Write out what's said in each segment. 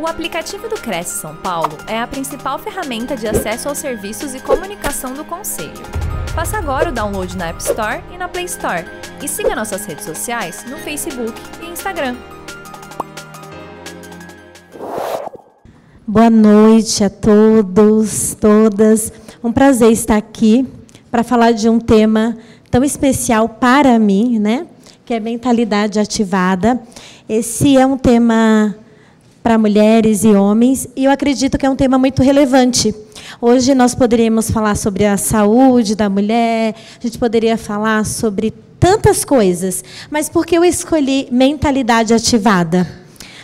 O aplicativo do Cresce São Paulo é a principal ferramenta de acesso aos serviços e comunicação do Conselho. Faça agora o download na App Store e na Play Store. E siga nossas redes sociais no Facebook e Instagram. Boa noite a todos, todas. Um prazer estar aqui para falar de um tema tão especial para mim, né? Que é mentalidade ativada. Esse é um tema para mulheres e homens, e eu acredito que é um tema muito relevante. Hoje nós poderíamos falar sobre a saúde da mulher, a gente poderia falar sobre tantas coisas, mas por que eu escolhi mentalidade ativada?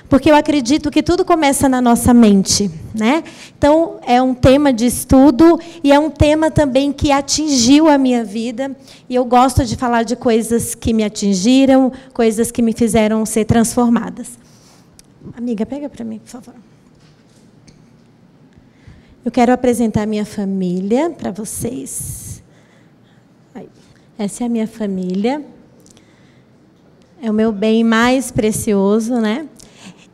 Porque eu acredito que tudo começa na nossa mente, né? Então, é um tema de estudo e é um tema também que atingiu a minha vida, e eu gosto de falar de coisas que me atingiram, coisas que me fizeram ser transformadas. Amiga, pega para mim, por favor. Eu quero apresentar a minha família para vocês. Essa é a minha família. É o meu bem mais precioso, né?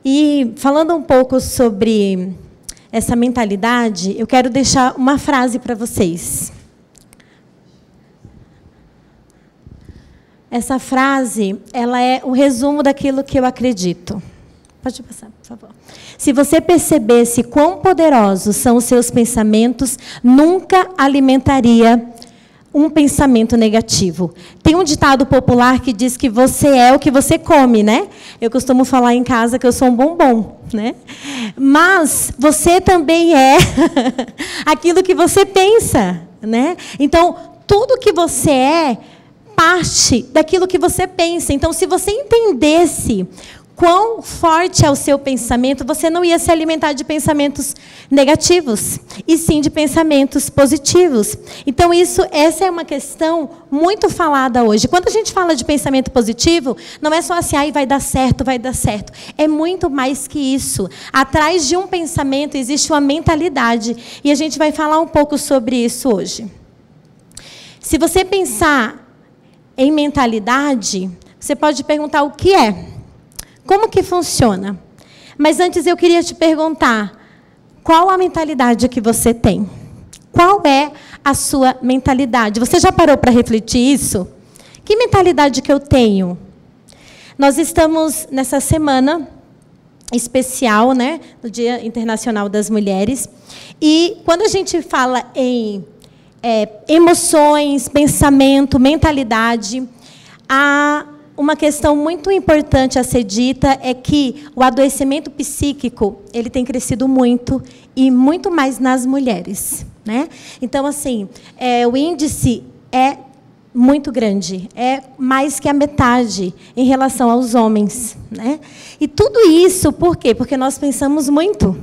E, falando um pouco sobre essa mentalidade, eu quero deixar uma frase para vocês. Essa frase, ela é o resumo daquilo que eu acredito. Pode passar, por favor. Se você percebesse quão poderosos são os seus pensamentos, nunca alimentaria um pensamento negativo. Tem um ditado popular que diz que você é o que você come, né? Eu costumo falar em casa que eu sou um bombom, né? Mas você também é aquilo que você pensa, né? Então, tudo que você é parte daquilo que você pensa. Então, se você entendesse quão forte é o seu pensamento, você não ia se alimentar de pensamentos negativos, e sim de pensamentos positivos. Então, essa é uma questão muito falada hoje. Quando a gente fala de pensamento positivo, não é só assim, vai dar certo, vai dar certo. É muito mais que isso. Atrás de um pensamento existe uma mentalidade, e a gente vai falar um pouco sobre isso hoje. Se você pensar em mentalidade, você pode perguntar o que é. Como que funciona? Mas antes eu queria te perguntar, qual a mentalidade que você tem? Qual é a sua mentalidade? Você já parou para refletir isso? Que mentalidade que eu tenho? Nós estamos nessa semana especial, né, no Dia Internacional das Mulheres, e quando a gente fala em emoções, pensamento, mentalidade, uma questão muito importante a ser dita é que o adoecimento psíquico ele tem crescido muito, e muito mais nas mulheres, né? Então, assim, o índice é muito grande, é mais que a metade em relação aos homens, né? E tudo isso por quê? Porque nós pensamos muito.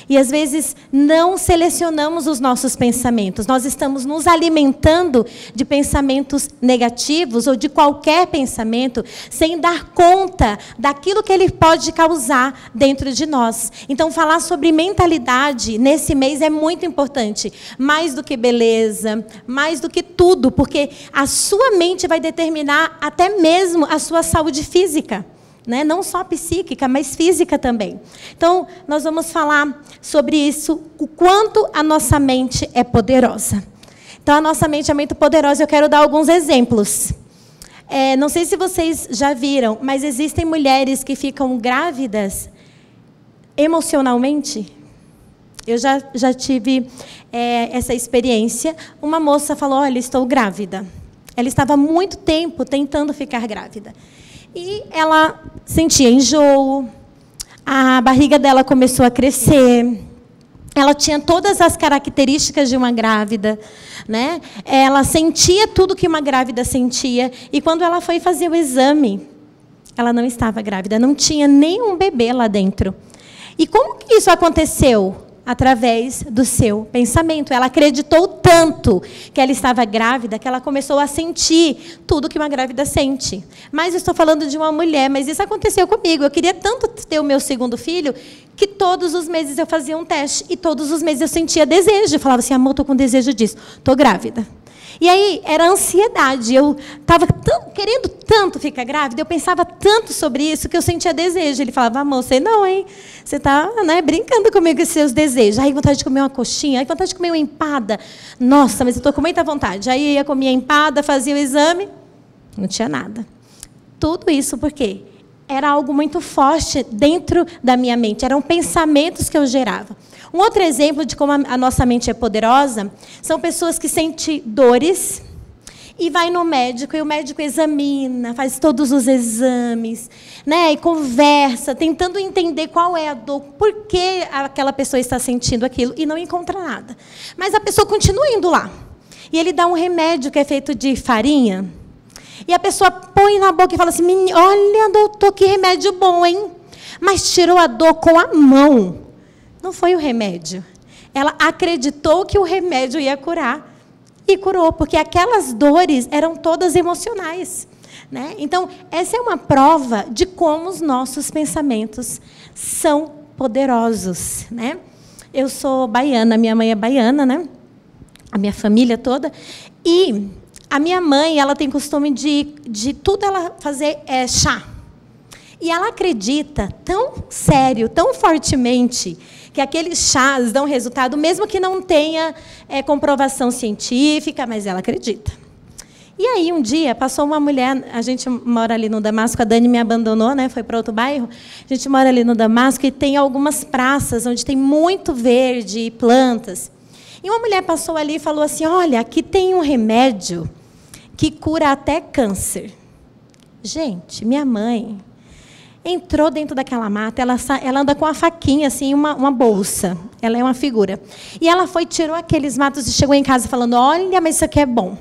E, às vezes, não selecionamos os nossos pensamentos. Nós estamos nos alimentando de pensamentos negativos ou de qualquer pensamento sem dar conta daquilo que ele pode causar dentro de nós. Então, falar sobre mentalidade nesse mês é muito importante. Mais do que beleza, mais do que tudo, porque a sua mente vai determinar até mesmo a sua saúde física. Né? Não só psíquica, mas física também. Então, nós vamos falar sobre isso, o quanto a nossa mente é poderosa. Então, a nossa mente é muito poderosa. Eu quero dar alguns exemplos. Não sei se vocês já viram, mas existem mulheres que ficam grávidas emocionalmente. Eu já tive essa experiência. Uma moça falou, olha, estou grávida. Ela estava há muito tempo tentando ficar grávida. E ela sentia enjoo, a barriga dela começou a crescer, ela tinha todas as características de uma grávida, né? Ela sentia tudo que uma grávida sentia, e quando ela foi fazer o exame, ela não estava grávida, não tinha nenhum bebê lá dentro. E como que isso aconteceu? Através do seu pensamento. Ela acreditou tanto que ela estava grávida, que ela começou a sentir tudo que uma grávida sente. Mas eu estou falando de uma mulher, mas isso aconteceu comigo. Eu queria tanto ter o meu segundo filho, que todos os meses eu fazia um teste, e todos os meses eu sentia desejo. Eu falava assim, amor, estou com desejo disso, estou grávida. E aí, era ansiedade. Eu estava querendo tanto ficar grávida, eu pensava tanto sobre isso, que eu sentia desejo. Ele falava, amor, você não, hein? Você está, né, brincando comigo com seus desejos. Aí, vontade de comer uma coxinha, aí, vontade de comer uma empada. Nossa, mas eu estou com muita vontade. Aí, eu ia comer a empada, fazia o exame, não tinha nada. Tudo isso por quê? Era algo muito forte dentro da minha mente. Eram pensamentos que eu gerava. Um outro exemplo de como a nossa mente é poderosa são pessoas que sentem dores e vai no médico, e o médico examina, faz todos os exames, né, e conversa, tentando entender qual é a dor, por que aquela pessoa está sentindo aquilo, e não encontra nada. Mas a pessoa continua indo lá. E ele dá um remédio que é feito de farinha, e a pessoa põe na boca e fala assim, olha, doutor, que remédio bom, hein? Mas tirou a dor com a mão. Não foi o remédio. Ela acreditou que o remédio ia curar. E curou, porque aquelas dores eram todas emocionais, né? Então, essa é uma prova de como os nossos pensamentos são poderosos, né? Eu sou baiana, minha mãe é baiana, né? A minha família toda. E a minha mãe, ela tem costume de tudo ela fazer chá. E ela acredita tão sério, tão fortemente, que aqueles chás dão resultado, mesmo que não tenha comprovação científica, mas ela acredita. E aí, um dia, passou uma mulher, a gente mora ali no Damasco, a Dani me abandonou, né, foi para outro bairro, a gente mora ali no Damasco e tem algumas praças onde tem muito verde e plantas. E uma mulher passou ali e falou assim, olha, aqui tem um remédio que cura até câncer. Gente, minha mãe entrou dentro daquela mata, ela anda com uma faquinha, assim, uma bolsa. Ela é uma figura. E ela foi, tirou aqueles matos e chegou em casa falando, olha, mas isso aqui é bom.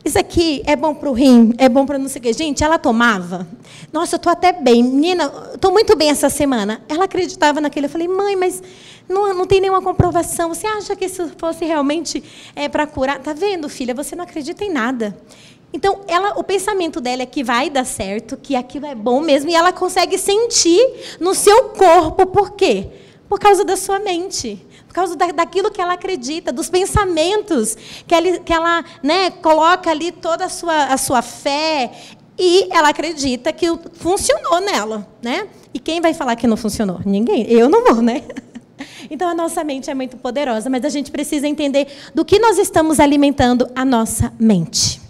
Isso aqui é bom para o rim, é bom para não sei o quê. Gente, ela tomava. Nossa, eu estou até bem. Menina, estou muito bem essa semana. Ela acreditava naquilo. Eu falei, mãe, mas não tem nenhuma comprovação. Você acha que isso fosse realmente para curar? Está vendo, filha? Você não acredita em nada. Então, o pensamento dela é que vai dar certo, que aquilo é bom mesmo, e ela consegue sentir no seu corpo. Por quê? Por causa da sua mente, por causa daquilo que ela acredita, dos pensamentos que ela né, coloca ali toda a sua fé, e ela acredita que funcionou nela. Né? E quem vai falar que não funcionou? Ninguém. Eu não vou, né? Então, a nossa mente é muito poderosa, mas a gente precisa entender do que nós estamos alimentando a nossa mente.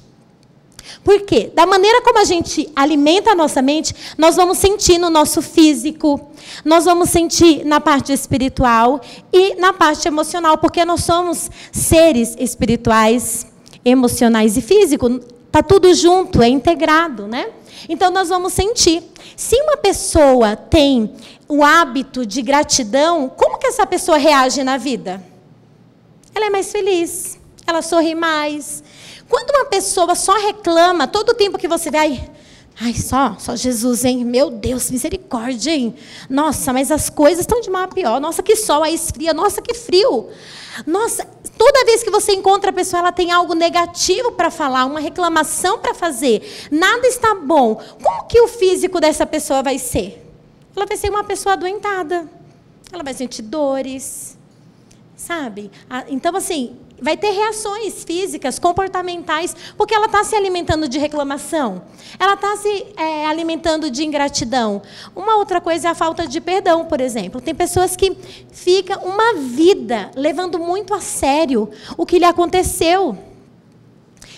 Por quê? Da maneira como a gente alimenta a nossa mente, nós vamos sentir no nosso físico, nós vamos sentir na parte espiritual e na parte emocional, porque nós somos seres espirituais, emocionais e físicos. Está tudo junto, é integrado, né? Então, nós vamos sentir. Se uma pessoa tem o hábito de gratidão, como que essa pessoa reage na vida? Ela é mais feliz, ela sorri mais. Quando uma pessoa só reclama, todo o tempo que você vê, ai, só Jesus, hein? Meu Deus, misericórdia, hein? Nossa, mas as coisas estão de mal a pior. Nossa, que sol, aí esfria. Nossa, que frio. Nossa, toda vez que você encontra a pessoa, ela tem algo negativo para falar, uma reclamação para fazer. Nada está bom. Como que o físico dessa pessoa vai ser? Ela vai ser uma pessoa adoentada. Ela vai sentir dores, sabe? Então, assim, vai ter reações físicas, comportamentais, porque ela está se alimentando de reclamação. Ela está se alimentando de ingratidão. Uma outra coisa é a falta de perdão, por exemplo. Tem pessoas que ficam uma vida levando muito a sério o que lhe aconteceu.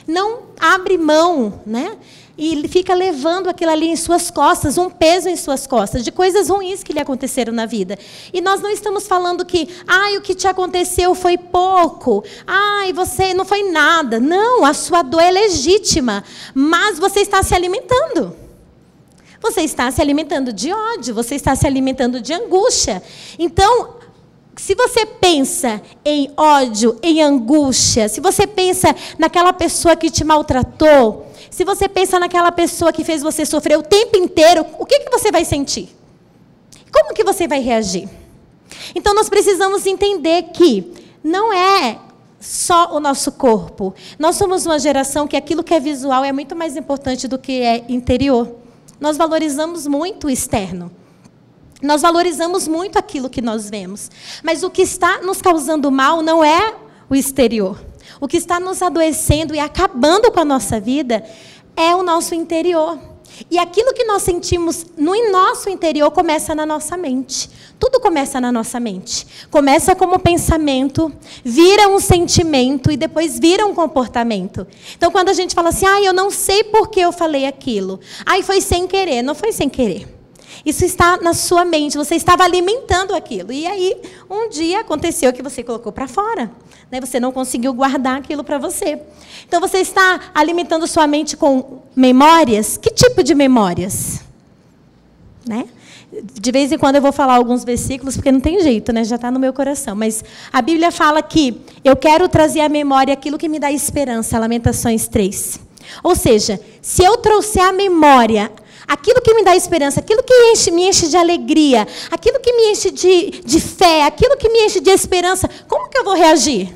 Não abre mão, né? E fica levando aquilo ali em suas costas, um peso em suas costas, de coisas ruins que lhe aconteceram na vida. E nós não estamos falando que, o que te aconteceu foi pouco, você não foi nada. Não, a sua dor é legítima, mas você está se alimentando. Você está se alimentando de ódio, você está se alimentando de angústia. Então, se você pensa em ódio, em angústia, se você pensa naquela pessoa que te maltratou, se você pensa naquela pessoa que fez você sofrer o tempo inteiro, o que você vai sentir? Como que você vai reagir? Então, nós precisamos entender que não é só o nosso corpo. Nós somos uma geração que aquilo que é visual é muito mais importante do que é interior. Nós valorizamos muito o externo. Nós valorizamos muito aquilo que nós vemos. Mas o que está nos causando mal não é o exterior. o que está nos adoecendo e acabando com a nossa vida é o nosso interior. E aquilo que nós sentimos no nosso interior começa na nossa mente. Tudo começa na nossa mente. Começa como pensamento, vira um sentimento e depois vira um comportamento. Então, quando a gente fala assim, eu não sei por que eu falei aquilo. Foi sem querer. Não foi sem querer. Isso está na sua mente, você estava alimentando aquilo. E aí, um dia aconteceu que você colocou para fora. Você não conseguiu guardar aquilo para você. Então, você está alimentando sua mente com memórias? Que tipo de memórias? De vez em quando eu vou falar alguns versículos, porque não tem jeito, já está no meu coração. Mas a Bíblia fala que eu quero trazer à memória aquilo que me dá esperança, Lamentações 3. Ou seja, se eu trouxer à memória aquilo que me dá esperança, aquilo que me enche de alegria, aquilo que me enche de fé, aquilo que me enche de esperança, como que eu vou reagir?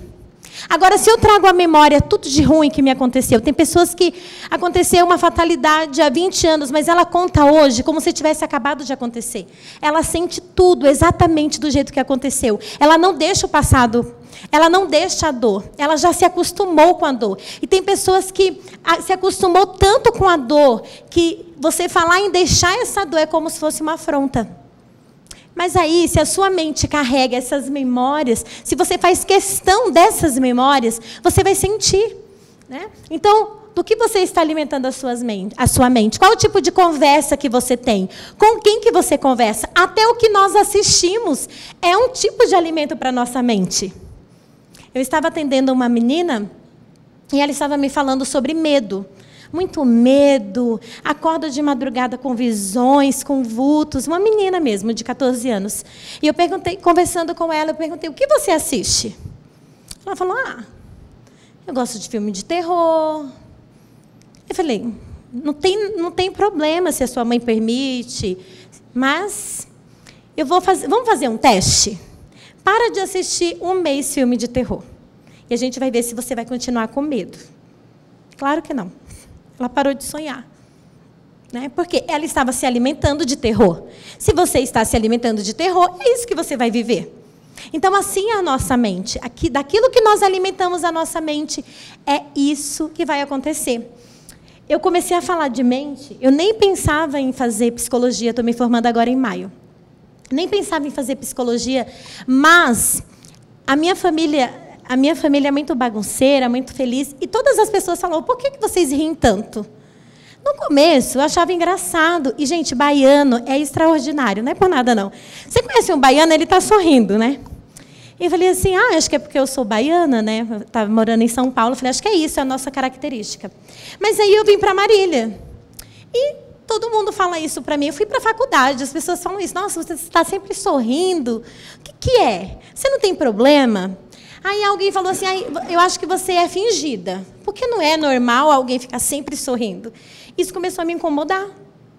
Agora, se eu trago à memória tudo de ruim que me aconteceu, tem pessoas que aconteceu uma fatalidade há 20 anos, mas ela conta hoje como se tivesse acabado de acontecer. Ela sente tudo exatamente do jeito que aconteceu. Ela não deixa o passado, ela não deixa a dor, ela já se acostumou com a dor. E tem pessoas que se acostumou tanto com a dor, que você falar em deixar essa dor é como se fosse uma afronta. Mas aí, se a sua mente carrega essas memórias, se você faz questão dessas memórias, você vai sentir. Então, do que você está alimentando a sua mente? Qual o tipo de conversa que você tem? Com quem que você conversa? Até o que nós assistimos é um tipo de alimento para a nossa mente. Eu estava atendendo uma menina e ela estava me falando sobre medo. Muito medo, acorda de madrugada com visões, com vultos, uma menina mesmo, de 14 anos. E eu perguntei, conversando com ela, eu perguntei, o que você assiste? Ela falou, eu gosto de filme de terror. Eu falei, não tem problema se a sua mãe permite, mas vamos fazer um teste? Para de assistir um mês filme de terror. E a gente vai ver se você vai continuar com medo. Claro que não. Ela parou de sonhar. Porque ela estava se alimentando de terror. Se você está se alimentando de terror, é isso que você vai viver. Então, assim é a nossa mente. Daquilo que nós alimentamos a nossa mente, é isso que vai acontecer. Eu comecei a falar de mente, eu nem pensava em fazer psicologia, estou me formando agora em maio. Nem pensava em fazer psicologia, mas a minha família é muito bagunceira, muito feliz, e todas as pessoas falavam, por que vocês riem tanto? No começo, eu achava engraçado. E, gente, baiano é extraordinário, não é por nada, não. Você conhece um baiano, ele está sorrindo, E eu falei assim, acho que é porque eu sou baiana, Eu estava morando em São Paulo, eu falei, acho que é isso, é a nossa característica. Mas aí eu vim para Marília. E todo mundo fala isso para mim. Eu fui para a faculdade, as pessoas falam isso. Nossa, você está sempre sorrindo. O que é? Você não tem problema? Aí alguém falou assim, eu acho que você é fingida. Porque não é normal alguém ficar sempre sorrindo. Isso começou a me incomodar.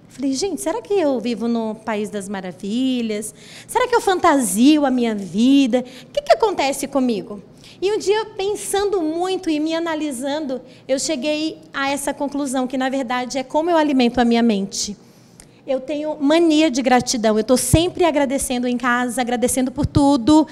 Falei, gente, será que eu vivo no País das Maravilhas? Será que eu fantasio a minha vida? O que acontece comigo? E um dia, pensando muito e me analisando, eu cheguei a essa conclusão, que, na verdade, é como eu alimento a minha mente. Eu tenho mania de gratidão. Eu estou sempre agradecendo em casa, agradecendo por tudo.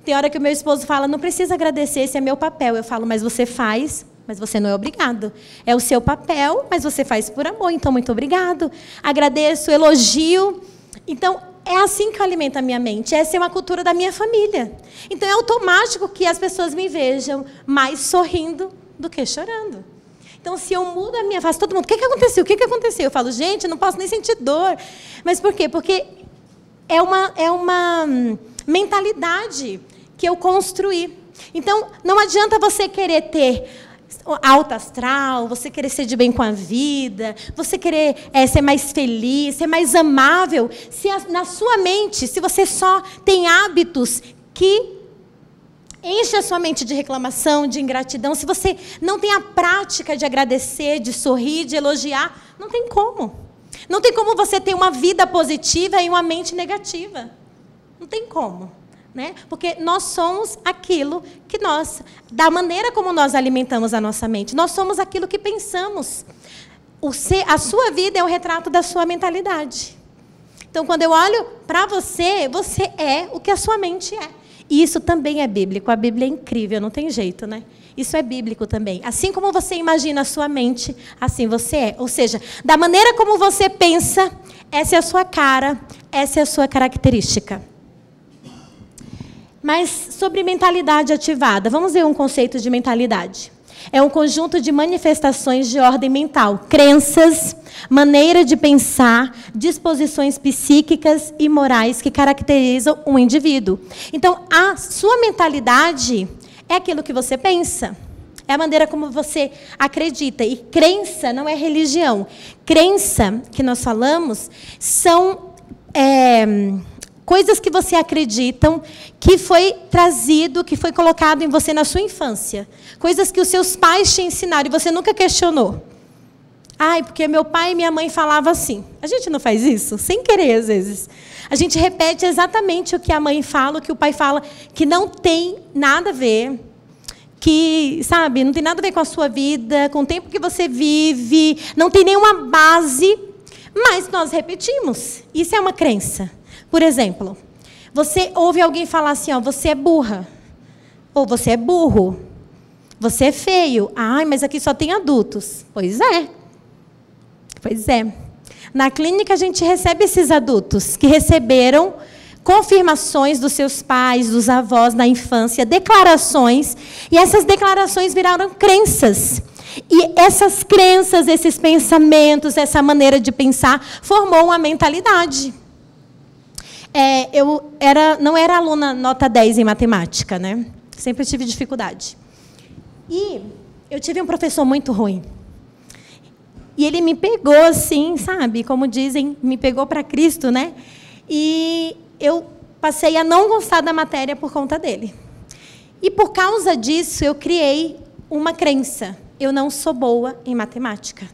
Tem hora que o meu esposo fala, não precisa agradecer, esse é meu papel. Eu falo, mas você faz, mas você não é obrigado. É o seu papel, mas você faz por amor, então muito obrigado. Agradeço, elogio. Então, é assim que eu alimento a minha mente. Essa é uma cultura da minha família. Então, é automático que as pessoas me vejam mais sorrindo do que chorando. Então, se eu mudo a minha face, todo mundo, o que aconteceu? O que aconteceu? Eu falo, gente, não posso nem sentir dor. Mas por quê? Porque é uma mentalidade que eu construí. Então, não adianta você querer ter alta astral, você querer ser de bem com a vida, você querer ser mais feliz, ser mais amável, se na sua mente, se você só tem hábitos que enchem a sua mente de reclamação, de ingratidão, se você não tem a prática de agradecer, de sorrir, de elogiar, não tem como. Não tem como você ter uma vida positiva e uma mente negativa. Não tem como. Porque nós somos aquilo que da maneira como nós alimentamos a nossa mente, nós somos aquilo que pensamos. A sua vida é o retrato da sua mentalidade. Então, quando eu olho para você, você é o que a sua mente é. E isso também é bíblico. A Bíblia é incrível, não tem jeito, né? Isso é bíblico também. Assim como você imagina a sua mente, assim você é. Ou seja, da maneira como você pensa, essa é a sua cara, essa é a sua característica. Mas sobre mentalidade ativada, vamos ver um conceito de mentalidade. É um conjunto de manifestações de ordem mental, crenças, maneira de pensar, disposições psíquicas e morais que caracterizam um indivíduo. Então, a sua mentalidade é aquilo que você pensa, é a maneira como você acredita. E crença não é religião. Crença, que nós falamos, são coisas que você acredita, que foi trazido, que foi colocado em você na sua infância. Coisas que os seus pais te ensinaram e você nunca questionou. Ai, porque meu pai e minha mãe falavam assim. A gente não faz isso? Sem querer, às vezes. A gente repete exatamente o que a mãe fala, o que o pai fala, que não tem nada a ver, que, sabe, não tem nada a ver com a sua vida, com o tempo que você vive, não tem nenhuma base, mas nós repetimos. Isso é uma crença. Por exemplo, você ouve alguém falar assim, ó, você é burra, ou você é burro, você é feio. Ai, mas aqui só tem adultos. Pois é. Pois é. Na clínica a gente recebe esses adultos que receberam confirmações dos seus pais, dos avós na infância, declarações, e essas declarações viraram crenças. E essas crenças, esses pensamentos, essa maneira de pensar, formou uma mentalidade. Eu não era aluna nota 10 em matemática, né? Sempre tive dificuldade. E eu tive um professor muito ruim. E ele me pegou assim, sabe? Como dizem, me pegou para Cristo, né? E eu passei a não gostar da matéria por conta dele. E por causa disso, eu criei uma crença. Eu não sou boa em matemática.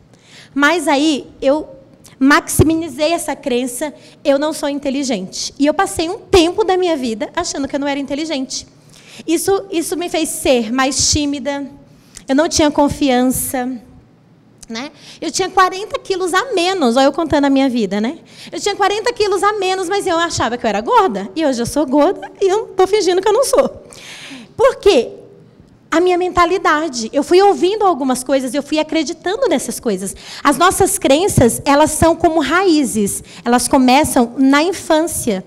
Mas aí, eu maximizei essa crença, eu não sou inteligente. E eu passei um tempo da minha vida achando que eu não era inteligente. Isso me fez ser mais tímida, eu não tinha confiança, né? Eu tinha 40 quilos a menos, olha eu contando a minha vida, né? Eu tinha 40 quilos a menos, mas eu achava que eu era gorda, e hoje eu sou gorda, e eu estou fingindo que eu não sou. Por quê? A minha mentalidade. Eu fui ouvindo algumas coisas, eu fui acreditando nessas coisas. As nossas crenças, elas são como raízes. Elas começam na infância.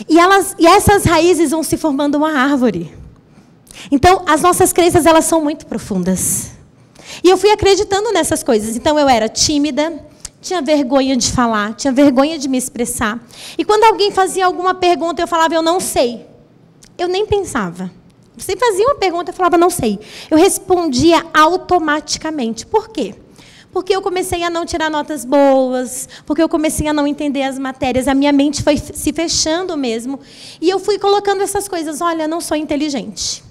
E essas raízes vão se formando uma árvore. Então, as nossas crenças, elas são muito profundas. E eu fui acreditando nessas coisas. Então, eu era tímida, tinha vergonha de falar, tinha vergonha de me expressar. E quando alguém fazia alguma pergunta, eu falava, eu não sei. Eu nem pensava. Você fazia uma pergunta, eu falava, não sei. Eu respondia automaticamente. Por quê? Porque eu comecei a não tirar notas boas, porque eu comecei a não entender as matérias, a minha mente foi se fechando mesmo. E eu fui colocando essas coisas, olha, não sou inteligente.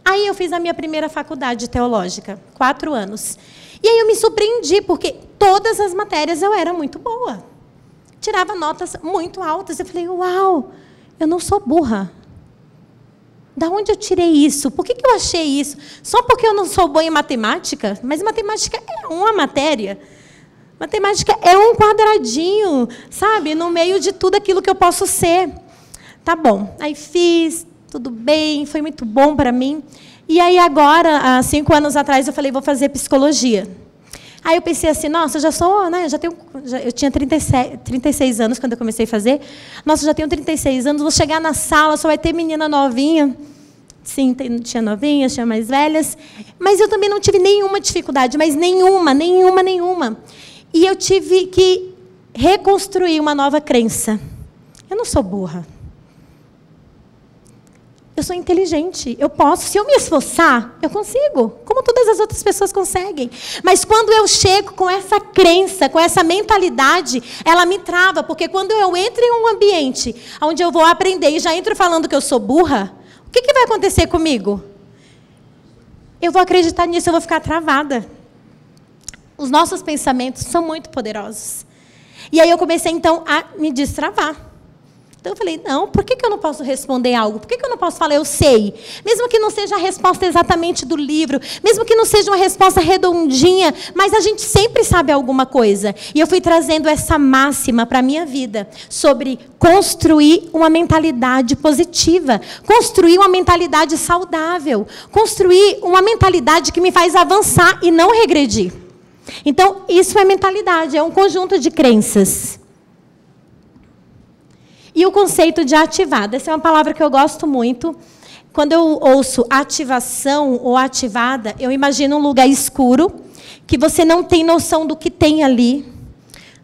Aí eu fiz a minha primeira faculdade teológica, 4 anos. E aí eu me surpreendi, porque todas as matérias eu era muito boa. Tirava notas muito altas. Eu falei, uau, eu não sou burra. Da onde eu tirei isso? Por que eu achei isso? Só porque eu não sou boa em matemática? Mas matemática é uma matéria. Matemática é um quadradinho, sabe? No meio de tudo aquilo que eu posso ser. Tá bom. Aí fiz, tudo bem, foi muito bom para mim. E aí agora, há 5 anos atrás, eu falei, vou fazer psicologia. Aí eu pensei assim, nossa, eu já sou, né? Eu tinha 36 anos quando eu comecei a fazer. Nossa, já tenho 36 anos, vou chegar na sala, só vai ter menina novinha. Sim, tinha novinhas, tinha mais velhas. Mas eu também não tive nenhuma dificuldade, mas nenhuma. E eu tive que reconstruir uma nova crença. Eu não sou burra. Eu sou inteligente, eu posso. Se eu me esforçar, eu consigo, como todas as outras pessoas conseguem. Mas quando eu chego com essa crença, com essa mentalidade, ela me trava, porque quando eu entro em um ambiente onde eu vou aprender e já entro falando que eu sou burra, o que vai acontecer comigo? Eu vou acreditar nisso, eu vou ficar travada. Os nossos pensamentos são muito poderosos. E aí eu comecei, então, a me destravar. Então eu falei, não, por que eu não posso responder algo? Por que eu não posso falar, eu sei? Mesmo que não seja a resposta exatamente do livro, mesmo que não seja uma resposta redondinha, mas a gente sempre sabe alguma coisa. E eu fui trazendo essa máxima para a minha vida, sobre construir uma mentalidade positiva, construir uma mentalidade saudável, construir uma mentalidade que me faz avançar e não regredir. Então, isso é mentalidade, é um conjunto de crenças. E o conceito de ativada, essa é uma palavra que eu gosto muito. Quando eu ouço ativação ou ativada, eu imagino um lugar escuro, que você não tem noção do que tem ali,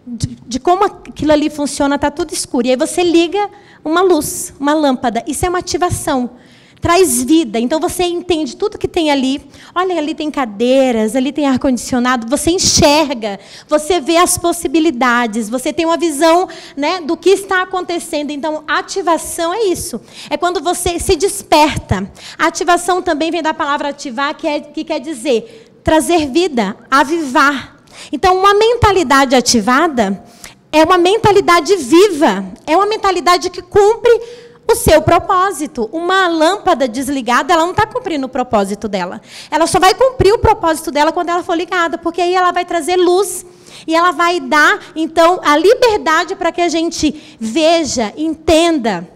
de como aquilo ali funciona, está tudo escuro. E aí você liga uma luz, uma lâmpada. Isso é uma ativação. Traz vida. Então, você entende tudo que tem ali. Olha, ali tem cadeiras, ali tem ar-condicionado. Você enxerga, você vê as possibilidades, você tem uma visão, né, do que está acontecendo. Então, ativação é isso. É quando você se desperta. A ativação também vem da palavra ativar, que quer dizer trazer vida, avivar. Então, uma mentalidade ativada é uma mentalidade viva. É uma mentalidade que cumpre o seu propósito. Uma lâmpada desligada, ela não está cumprindo o propósito dela. Ela só vai cumprir o propósito dela quando ela for ligada, porque aí ela vai trazer luz e ela vai dar, então, a liberdade para que a gente veja, entenda.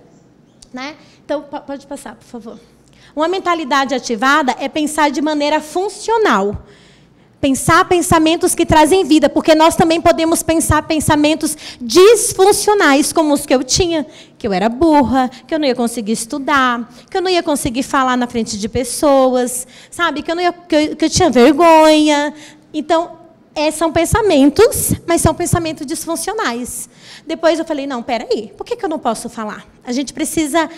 Né? Então, pode passar, por favor. Uma mentalidade ativada é pensar de maneira funcional. Pensar pensamentos que trazem vida, porque nós também podemos pensar pensamentos disfuncionais, como os que eu tinha, que eu era burra, que eu não ia conseguir estudar, que eu não ia conseguir falar na frente de pessoas, sabe? Que eu tinha vergonha. Então, são pensamentos, mas são pensamentos disfuncionais. Depois eu falei, não, peraí, por que eu não posso falar? A gente precisa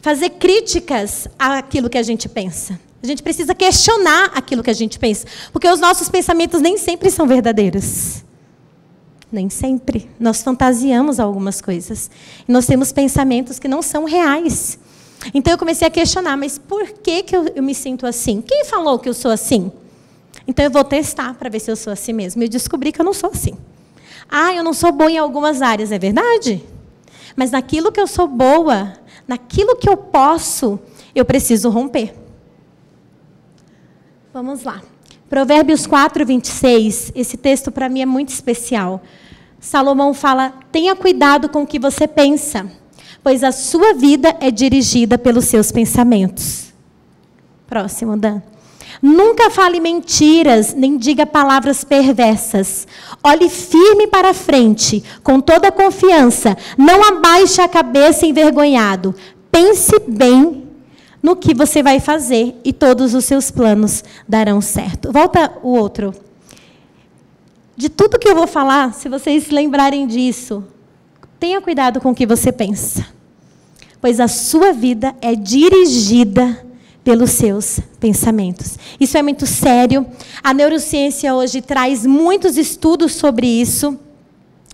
fazer críticas àquilo que a gente pensa. A gente precisa questionar aquilo que a gente pensa, porque os nossos pensamentos nem sempre são verdadeiros. Nem sempre. Nós fantasiamos algumas coisas. E nós temos pensamentos que não são reais. Então, eu comecei a questionar, mas por que eu me sinto assim? Quem falou que eu sou assim? Então, eu vou testar para ver se eu sou assim mesmo. E eu descobri que eu não sou assim. Eu não sou boa em algumas áreas, é verdade? Mas naquilo que eu sou boa, naquilo que eu posso, eu preciso romper. Vamos lá. Provérbios 4, 26. Esse texto, para mim, é muito especial. Salomão fala, tenha cuidado com o que você pensa, pois a sua vida é dirigida pelos seus pensamentos. Próximo, Dan. Nunca fale mentiras, nem diga palavras perversas. Olhe firme para a frente, com toda a confiança. Não abaixe a cabeça envergonhado. Pense bem no que você vai fazer, e todos os seus planos darão certo. Volta o outro. De tudo que eu vou falar, se vocês lembrarem disso, tenha cuidado com o que você pensa, pois a sua vida é dirigida pelos seus pensamentos. Isso é muito sério. A neurociência hoje traz muitos estudos sobre isso.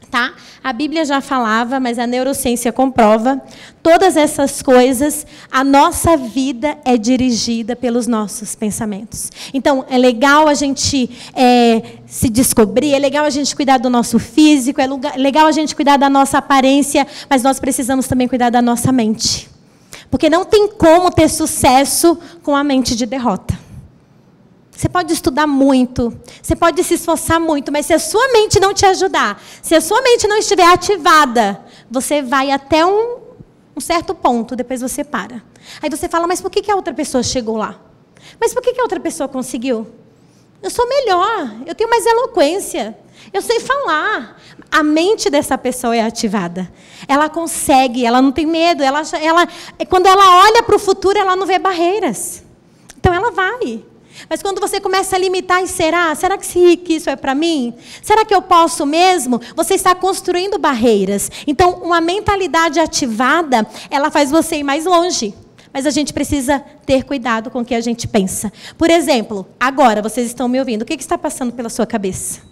Tá? A Bíblia já falava, mas a neurociência comprova. Todas essas coisas, a nossa vida é dirigida pelos nossos pensamentos. Então, é legal a gente se descobrir, é legal a gente cuidar do nosso físico, é legal a gente cuidar da nossa aparência, mas nós precisamos também cuidar da nossa mente. Porque não tem como ter sucesso com a mente de derrota. Você pode estudar muito, você pode se esforçar muito, mas se a sua mente não te ajudar, se a sua mente não estiver ativada, você vai até um certo ponto, depois você para. Aí você fala, mas por que a outra pessoa chegou lá? Mas por que a outra pessoa conseguiu? Eu sou melhor, eu tenho mais eloquência, eu sei falar. A mente dessa pessoa é ativada. Ela consegue, ela não tem medo. Quando ela olha para o futuro, ela não vê barreiras. Então, ela vai. Mas quando você começa a limitar, será que isso é para mim? Será que eu posso mesmo? Você está construindo barreiras. Então, uma mentalidade ativada, ela faz você ir mais longe. Mas a gente precisa ter cuidado com o que a gente pensa. Por exemplo, agora, vocês estão me ouvindo. O que está passando pela sua cabeça?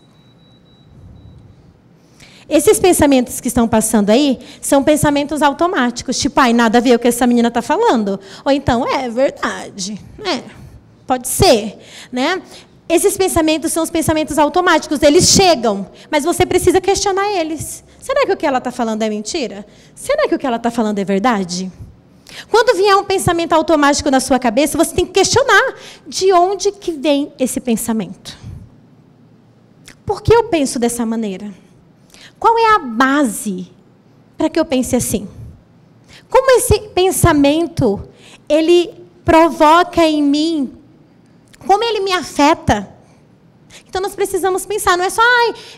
Esses pensamentos que estão passando aí são pensamentos automáticos. Tipo, nada a ver o que essa menina está falando. Ou então, é verdade. Pode ser, né? Esses pensamentos são os pensamentos automáticos, eles chegam, mas você precisa questionar eles. Será que o que ela está falando é mentira? Será que o que ela está falando é verdade? Quando vier um pensamento automático na sua cabeça, você tem que questionar de onde que vem esse pensamento. Por que eu penso dessa maneira? Qual é a base para que eu pense assim? Como esse pensamento, ele provoca em mim, como ele me afeta? Então, nós precisamos pensar, não é só,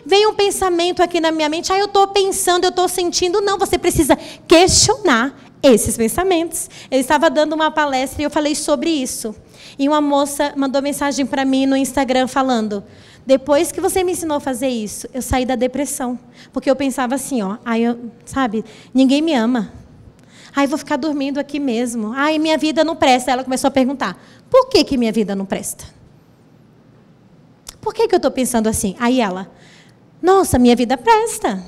veio um pensamento aqui na minha mente, eu estou pensando, eu estou sentindo. Não, você precisa questionar esses pensamentos. Eu estava dando uma palestra e eu falei sobre isso. E uma moça mandou mensagem para mim no Instagram falando, depois que você me ensinou a fazer isso, eu saí da depressão. Porque eu pensava assim, sabe, ninguém me ama. Vou ficar dormindo aqui mesmo. Minha vida não presta. Ela começou a perguntar, por que minha vida não presta? Por que eu estou pensando assim? Aí ela, nossa, minha vida presta.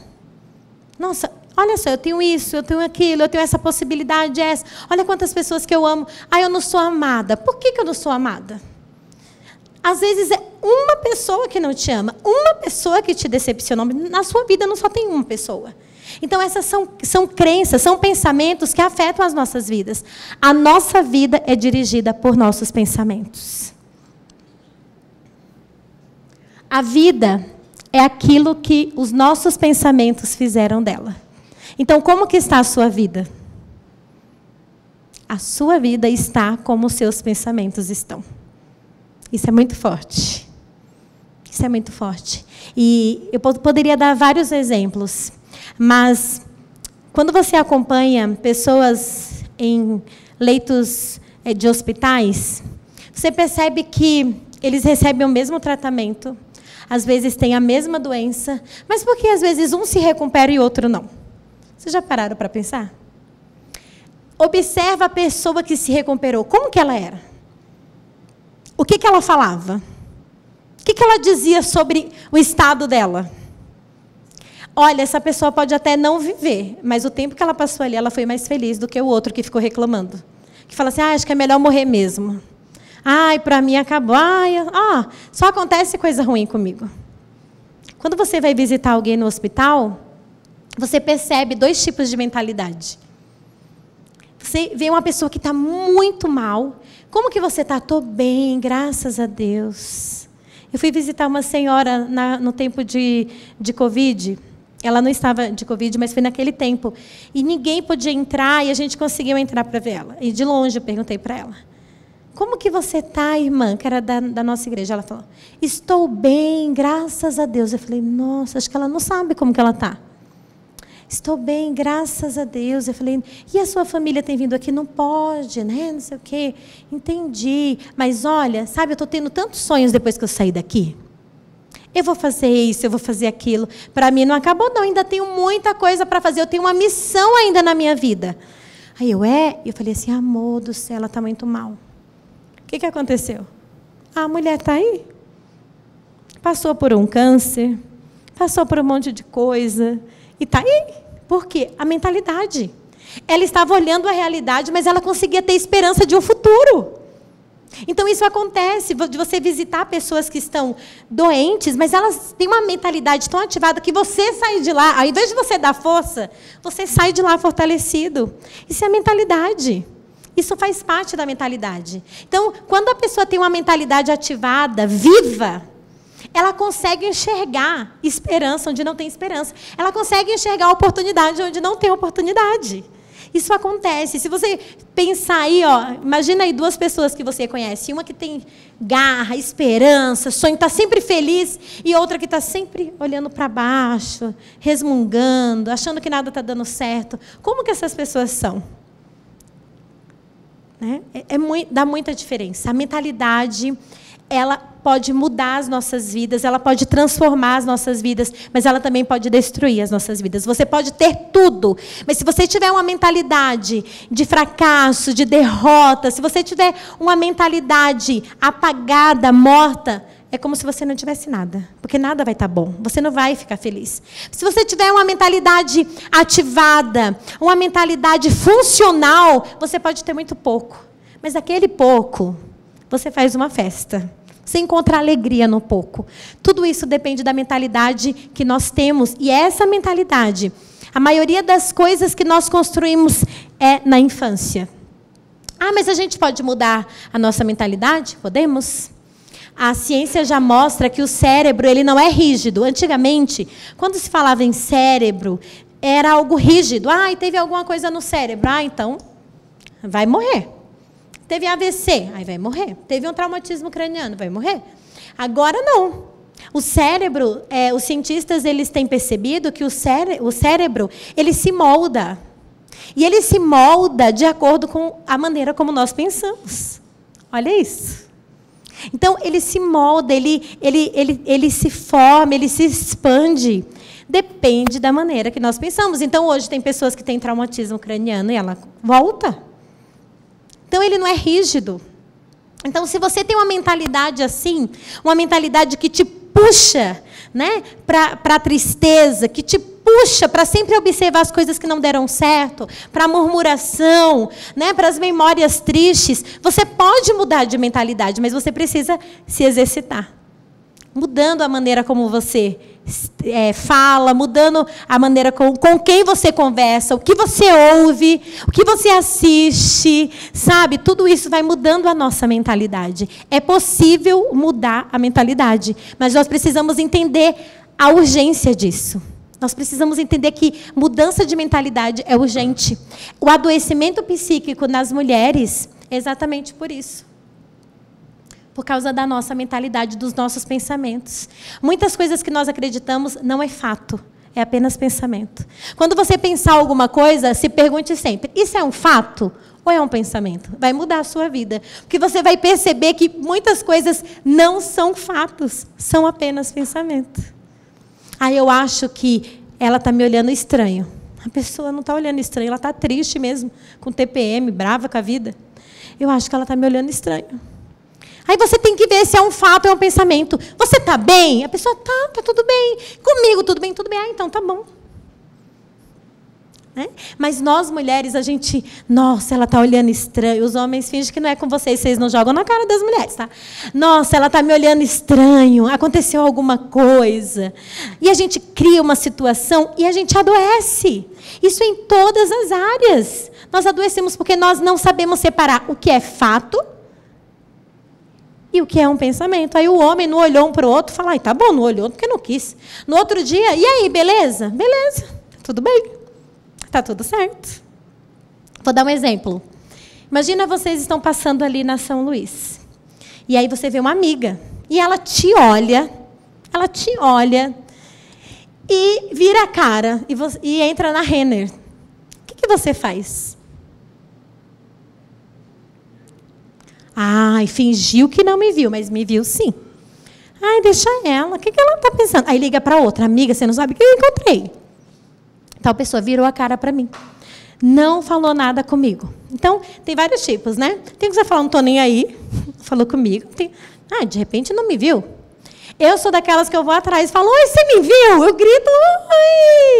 Nossa, olha só, eu tenho isso, eu tenho aquilo, eu tenho essa possibilidade, essa. Olha quantas pessoas que eu amo. Eu não sou amada. Por que eu não sou amada? Às vezes é uma pessoa que não te ama, uma pessoa que te decepcionou. Na sua vida não só tem uma pessoa. Então, essas são crenças, são pensamentos que afetam as nossas vidas. A nossa vida é dirigida por nossos pensamentos. A vida é aquilo que os nossos pensamentos fizeram dela. Então, como que está a sua vida? A sua vida está como os seus pensamentos estão. Isso é muito forte. Isso é muito forte. E eu poderia dar vários exemplos. Mas, quando você acompanha pessoas em leitos de hospitais, você percebe que eles recebem o mesmo tratamento, às vezes têm a mesma doença, mas por que às vezes um se recupera e outro não? Vocês já pararam para pensar? Observa a pessoa que se recuperou. Como que ela era? O que ela falava? O que ela dizia sobre o estado dela? Olha, essa pessoa pode até não viver, mas o tempo que ela passou ali, ela foi mais feliz do que o outro que ficou reclamando. Que fala assim, acho que é melhor morrer mesmo. Para mim acabou. Só acontece coisa ruim comigo. Quando você vai visitar alguém no hospital, você percebe 2 tipos de mentalidade. Você vê uma pessoa que está muito mal. Como que você está? Estou bem, graças a Deus. Eu fui visitar uma senhora no tempo de Covid. Ela não estava de Covid, mas foi naquele tempo. E ninguém podia entrar, e a gente conseguiu entrar para ver ela. E de longe eu perguntei para ela, como que você está, irmã? Que era da nossa igreja. Ela falou, estou bem, graças a Deus. Eu falei, nossa, acho que ela não sabe como que ela está. Estou bem, graças a Deus. Eu falei, e a sua família tem vindo aqui? Não pode, né? Não sei o quê. Entendi. Mas olha, sabe, eu estou tendo tantos sonhos depois que eu saí daqui. Eu vou fazer isso, eu vou fazer aquilo. Para mim não acabou, não. Ainda tenho muita coisa para fazer. Eu tenho uma missão ainda na minha vida. Aí eu falei assim, amor do céu, ela está muito mal. O que aconteceu? A mulher está aí. Passou por um câncer, passou por um monte de coisa. E está aí. Por quê? A mentalidade. Ela estava olhando a realidade, mas ela conseguia ter esperança de um futuro. Então, isso acontece, de você visitar pessoas que estão doentes, mas elas têm uma mentalidade tão ativada que você sai de lá, ao invés de você dar força, você sai de lá fortalecido. Isso é a mentalidade. Isso faz parte da mentalidade. Então, quando a pessoa tem uma mentalidade ativada, viva, ela consegue enxergar esperança onde não tem esperança. Ela consegue enxergar oportunidade onde não tem oportunidade. Isso acontece. Se você pensar aí, imagina aí 2 pessoas que você conhece. Uma que tem garra, esperança, sonho, está sempre feliz. E outra que está sempre olhando para baixo, resmungando, achando que nada está dando certo. Como que essas pessoas são? Né? Dá muita diferença. A mentalidade, ela pode mudar as nossas vidas, ela pode transformar as nossas vidas, mas ela também pode destruir as nossas vidas. Você pode ter tudo, mas se você tiver uma mentalidade de fracasso, de derrota, se você tiver uma mentalidade apagada, morta, é como se você não tivesse nada, porque nada vai estar bom, você não vai ficar feliz. Se você tiver uma mentalidade ativada, uma mentalidade funcional, você pode ter muito pouco, mas aquele pouco, você faz uma festa. Você encontra alegria no pouco. Tudo isso depende da mentalidade que nós temos. E essa mentalidade, a maioria das coisas que nós construímos é na infância. Ah, mas a gente pode mudar a nossa mentalidade? Podemos. A ciência já mostra que o cérebro ele não é rígido. Antigamente, quando se falava em cérebro, era algo rígido. Ah, e teve alguma coisa no cérebro. Ah, então vai morrer. Teve AVC, aí vai morrer. Teve um traumatismo craniano, vai morrer. Agora não. O cérebro, os cientistas eles têm percebido que o cérebro ele se molda. E ele se molda de acordo com a maneira como nós pensamos. Olha isso. Então, ele se molda, ele se forma, ele se expande. Depende da maneira que nós pensamos. Então, hoje tem pessoas que têm traumatismo craniano e ela volta. Então, ele não é rígido. Então, se você tem uma mentalidade assim, uma mentalidade que te puxa, né, para a tristeza, que te puxa para sempre observar as coisas que não deram certo, para a murmuração, né, para as memórias tristes, você pode mudar de mentalidade, mas você precisa se exercitar. Mudando a maneira como você fala, mudando a maneira com quem você conversa, o que você ouve, o que você assiste, sabe? Tudo isso vai mudando a nossa mentalidade. É possível mudar a mentalidade, mas nós precisamos entender a urgência disso. Nós precisamos entender que mudança de mentalidade é urgente. O adoecimento psíquico nas mulheres é exatamente por isso. Por causa da nossa mentalidade, dos nossos pensamentos. Muitas coisas que nós acreditamos não é fato, é apenas pensamento. Quando você pensar alguma coisa, se pergunte sempre, isso é um fato ou é um pensamento? Vai mudar a sua vida. Porque você vai perceber que muitas coisas não são fatos, são apenas pensamento. Aí eu acho que ela está me olhando estranho. A pessoa não está olhando estranho, ela está triste mesmo, com TPM, brava com a vida. Eu acho que ela está me olhando estranho. Aí você tem que ver se é um fato ou é um pensamento. Você está bem? A pessoa está tudo bem. Comigo tudo bem? Tudo bem. Ah, então tá bom. Né? Mas nós, mulheres, a gente... Nossa, ela está olhando estranho. Os homens fingem que não é com vocês, vocês não jogam na cara das mulheres, tá? Nossa, ela está me olhando estranho. Aconteceu alguma coisa. E a gente cria uma situação e a gente adoece. Isso em todas as áreas. Nós adoecemos porque nós não sabemos separar o que é fato e o que é um pensamento. Aí o homem não olhou um para o outro e falou, ai, tá bom, não olhou porque não quis. No outro dia, e aí, beleza? Beleza, tudo bem. Está tudo certo. Vou dar um exemplo. Imagina vocês estão passando ali na São Luís. E aí você vê uma amiga. E ela te olha e vira a cara e entra na Renner. O que você faz? Ai, fingiu que não me viu, mas me viu sim. Ai, deixa ela. O que ela está pensando? Aí liga para outra. Amiga, você não sabe o que eu encontrei. Tal pessoa virou a cara para mim. Não falou nada comigo. Então, tem vários tipos, né? Tem que você falar, não estou nem aí. Falou comigo. De repente não me viu. Eu sou daquelas que eu vou atrás e falo, oi, você me viu? Eu grito,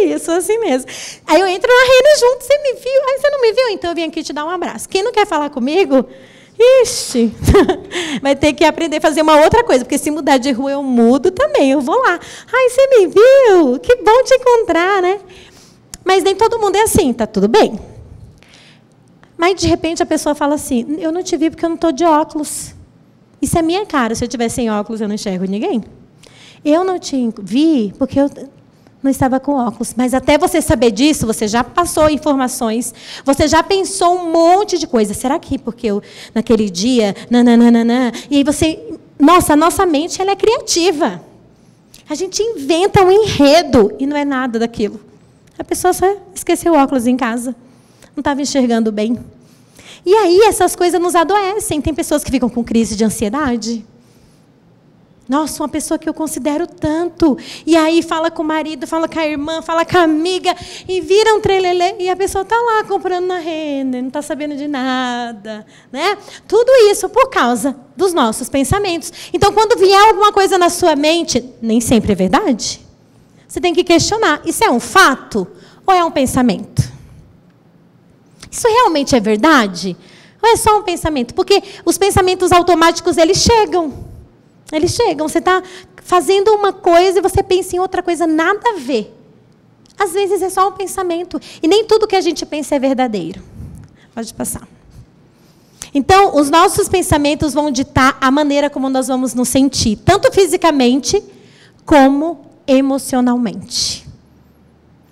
oi. Eu sou assim mesmo. Aí eu entro na rede junto, você me viu? Aí você não me viu? Então eu vim aqui te dar um abraço. Quem não quer falar comigo... Ixi, vai ter que aprender a fazer uma outra coisa, porque se mudar de rua eu mudo também, eu vou lá. Ai, você me viu? Que bom te encontrar, né? Mas nem todo mundo é assim, tá tudo bem. Mas, de repente, a pessoa fala assim, eu não te vi porque eu não estou de óculos. Isso é minha cara, se eu tivesse sem óculos eu não enxergo ninguém. Eu não te vi porque eu não estava com óculos. Mas até você saber disso, você já passou informações, você já pensou um monte de coisa. Será que porque eu, naquele dia, nananana, e aí você... Nossa, a nossa mente ela é criativa. A gente inventa um enredo e não é nada daquilo. A pessoa só esqueceu o óculos em casa. Não estava enxergando bem. E aí essas coisas nos adoecem. Tem pessoas que ficam com crise de ansiedade. Nossa, uma pessoa que eu considero tanto. E aí fala com o marido, fala com a irmã, fala com a amiga, e vira um trelelê, e a pessoa está lá comprando na Renner, não está sabendo de nada. Né? Tudo isso por causa dos nossos pensamentos. Então, quando vier alguma coisa na sua mente, nem sempre é verdade. Você tem que questionar, isso é um fato ou é um pensamento? Isso realmente é verdade? Ou é só um pensamento? Porque os pensamentos automáticos, eles chegam. Eles chegam, você está fazendo uma coisa e você pensa em outra coisa, nada a ver. Às vezes é só um pensamento. E nem tudo que a gente pensa é verdadeiro. Pode passar. Então, os nossos pensamentos vão ditar a maneira como nós vamos nos sentir, tanto fisicamente como emocionalmente.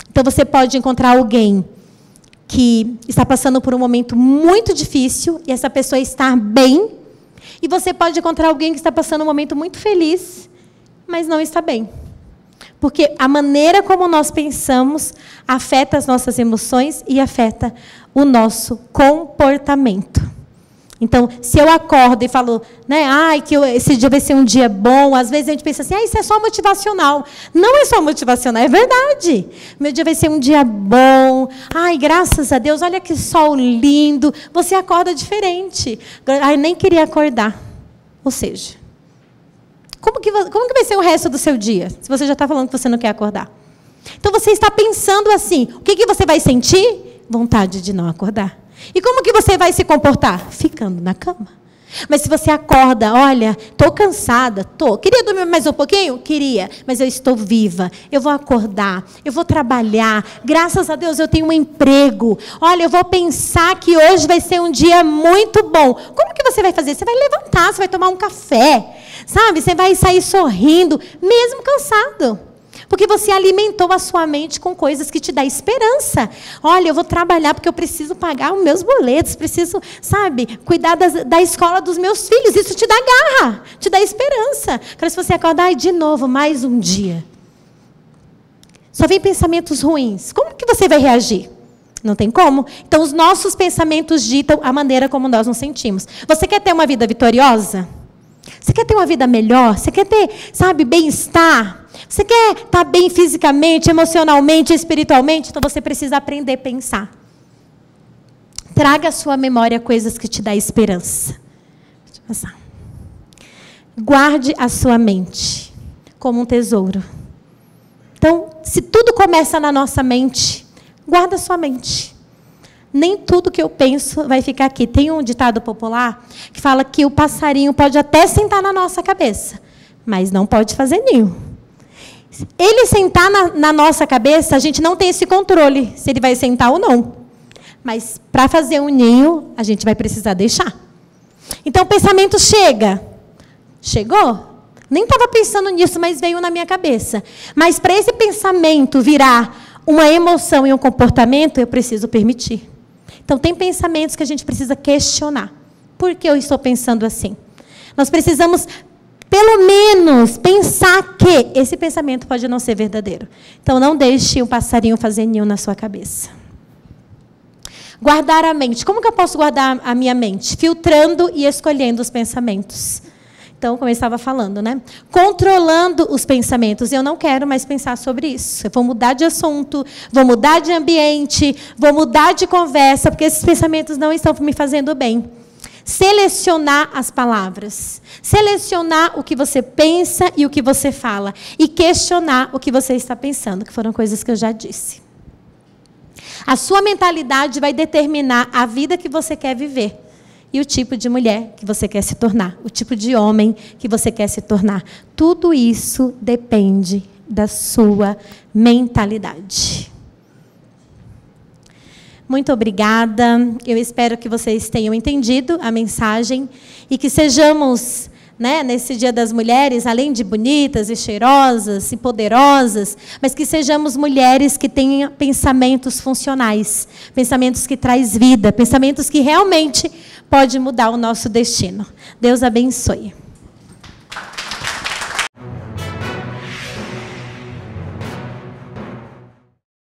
Então, você pode encontrar alguém que está passando por um momento muito difícil e essa pessoa está bem. E você pode encontrar alguém que está passando um momento muito feliz, mas não está bem. Porque a maneira como nós pensamos afeta as nossas emoções e afeta o nosso comportamento. Então, se eu acordo e falo, né, esse dia vai ser um dia bom, às vezes a gente pensa assim, isso é só motivacional. Não é só motivacional, é verdade. Meu dia vai ser um dia bom. Graças a Deus, olha que sol lindo. Você acorda diferente. Nem queria acordar. Ou seja, como que vai ser o resto do seu dia, se você já está falando que você não quer acordar? Então, você está pensando assim, o que você vai sentir? Vontade de não acordar. E como que você vai se comportar? Ficando na cama. Mas se você acorda, olha, estou cansada, queria dormir mais um pouquinho? Queria, mas eu estou viva, eu vou acordar, eu vou trabalhar, graças a Deus eu tenho um emprego, olha, eu vou pensar que hoje vai ser um dia muito bom. Como que você vai fazer? Você vai levantar, você vai tomar um café, sabe? Você vai sair sorrindo, mesmo cansado. Porque você alimentou a sua mente com coisas que te dão esperança. Olha, eu vou trabalhar porque eu preciso pagar os meus boletos, preciso, cuidar da escola dos meus filhos. Isso te dá garra, te dá esperança. Agora, se você acordar, de novo, mais um dia. Só vem pensamentos ruins. Como que você vai reagir? Não tem como. Então, os nossos pensamentos ditam a maneira como nós nos sentimos. Você quer ter uma vida vitoriosa? Você quer ter uma vida melhor? Você quer ter, bem-estar? Você quer estar bem fisicamente, emocionalmente, espiritualmente? Então você precisa aprender a pensar. Traga à sua memória coisas que te dão esperança. Deixa eu passar. Guarde a sua mente como um tesouro. Então, se tudo começa na nossa mente, guarda a sua mente. Nem tudo que eu penso vai ficar aqui. Tem um ditado popular que fala que o passarinho pode até sentar na nossa cabeça, mas não pode fazer ninho. Ele sentar na nossa cabeça, a gente não tem esse controle, se ele vai sentar ou não. Mas, para fazer um ninho, a gente vai precisar deixar. Então, o pensamento chega. Chegou? Nem estava pensando nisso, mas veio na minha cabeça. Mas, para esse pensamento virar uma emoção e um comportamento, eu preciso permitir. Então, tem pensamentos que a gente precisa questionar. Por que eu estou pensando assim? Nós precisamos, pelo menos, pensar que esse pensamento pode não ser verdadeiro. Então, não deixe um passarinho fazer ninho na sua cabeça. Guardar a mente. Como que eu posso guardar a minha mente? Filtrando e escolhendo os pensamentos. Então, como eu estava falando, né? Controlando os pensamentos. Eu não quero mais pensar sobre isso. Eu vou mudar de assunto, vou mudar de ambiente, vou mudar de conversa, porque esses pensamentos não estão me fazendo bem. Selecionar as palavras. Selecionar o que você pensa e o que você fala. E questionar o que você está pensando, que foram coisas que eu já disse. A sua mentalidade vai determinar a vida que você quer viver. E o tipo de mulher que você quer se tornar. O tipo de homem que você quer se tornar. Tudo isso depende da sua mentalidade. Muito obrigada. Eu espero que vocês tenham entendido a mensagem. E que sejamos, nesse Dia das Mulheres, além de bonitas e cheirosas e poderosas, mas que sejamos mulheres que tenham pensamentos funcionais. Pensamentos que trazem vida. Pensamentos que realmente pode mudar o nosso destino. Deus abençoe.